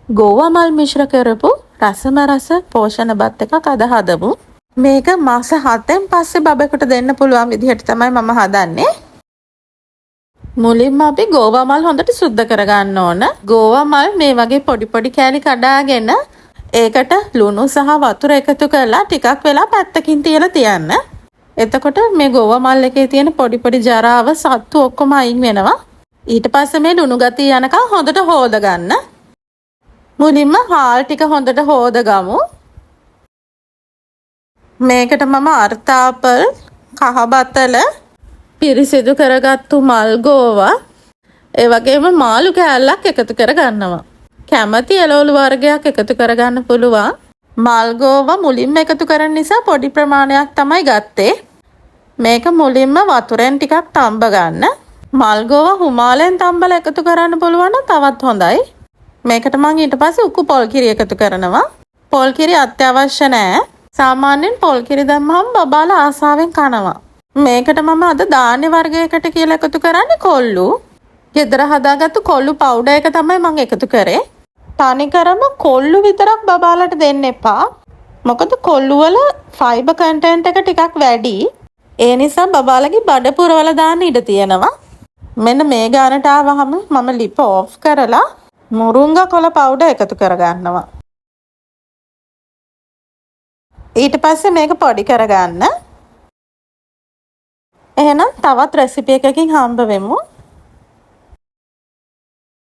ගෝවා මල් මිශ්‍ර කරපු රසම රස පෝෂණ බත් එකක් අද හදමු. මේක මාස 7න් පස්සේ බබෙකුට දෙන්න පුළුවන් විදිහට තමයි මම හදන්නේ. මුලින්ම අපි ගෝවා මල් හොඳට සුද්ධ කරගන්න ඕන. ගෝවා මල් මේ වගේ පොඩි පොඩි කෑලි කඩාගෙන ඒකට ලුණු සහ වතුර එකතු කරලා ටිකක් වෙලා පැත්තකින් තියලා තියන්න. එතකොට මේ ගෝවා මල් එකේ තියෙන පොඩි පොඩි ජරාව සත්තු ඔක්කොම අයින් වෙනවා. ඊට පස්සේ මේ ලුණු ගතිය යනකම් හොඳට හොද ගන්න. මුලින්ම හාල් ටික හොඳට හොදගමු. මේකට මම අර්තාපල්, කහබතල, පිරිසිදු කරගත්තු මල් ගෝවා, ඒ වගේම මාළු කෑල්ලක් එකතු කරගන්නවා. කැමති එළවලු වර්ගයක් එකතු කරගන්න පුළුවන්. මල් ගෝවා මුලින්ම එකතු කරන නිසා පොඩි ප්‍රමාණයක් තමයි ගත්තේ. මේක මුලින්ම වතුරෙන් ටිකක් තඹ ගන්න. මල් ගෝවා හුමාලෙන් තඹලා එකතු කරන්න පුළුවන් නම් තවත් හොඳයි. මේකට මම ඊට පස්සේ උකු පොල් කිරි එකතු කරනවා. පොල් කිරි අත්‍යවශ්‍ය නැහැ. සාමාන්‍යයෙන් පොල් කිරි දැම්මම බබාලා ආසාවෙන් කනවා. මේකට මම අද ධාන්‍ය වර්ගයකට කියලා එකතු කරන්නේ කොල්ලු. ගෙදර හදාගත්තු කොල්ලු පවුඩර් එක තමයි මම එකතු කරේ. තනිකරම කොල්ලු විතරක් බබාලට දෙන්න එපා. මොකද කොල්ලු වල ෆයිබර් කන්ටෙන්ට් එක ටිකක් වැඩි. ඒ නිසා බබාලගේ බඩ පුරවලා දාන්න ඉඩ තියෙනවා. මෙන්න මේ ගානට ආවහම මම ලිප ඔෆ් කරලා මුරුංගා කොළ පවුඩර් එකතු කරගන්නවා. ඊට පස්සේ මේක පොඩි කරගන්න. එහෙනම් තවත් රෙසිපි එකකින් හම්බ වෙමු.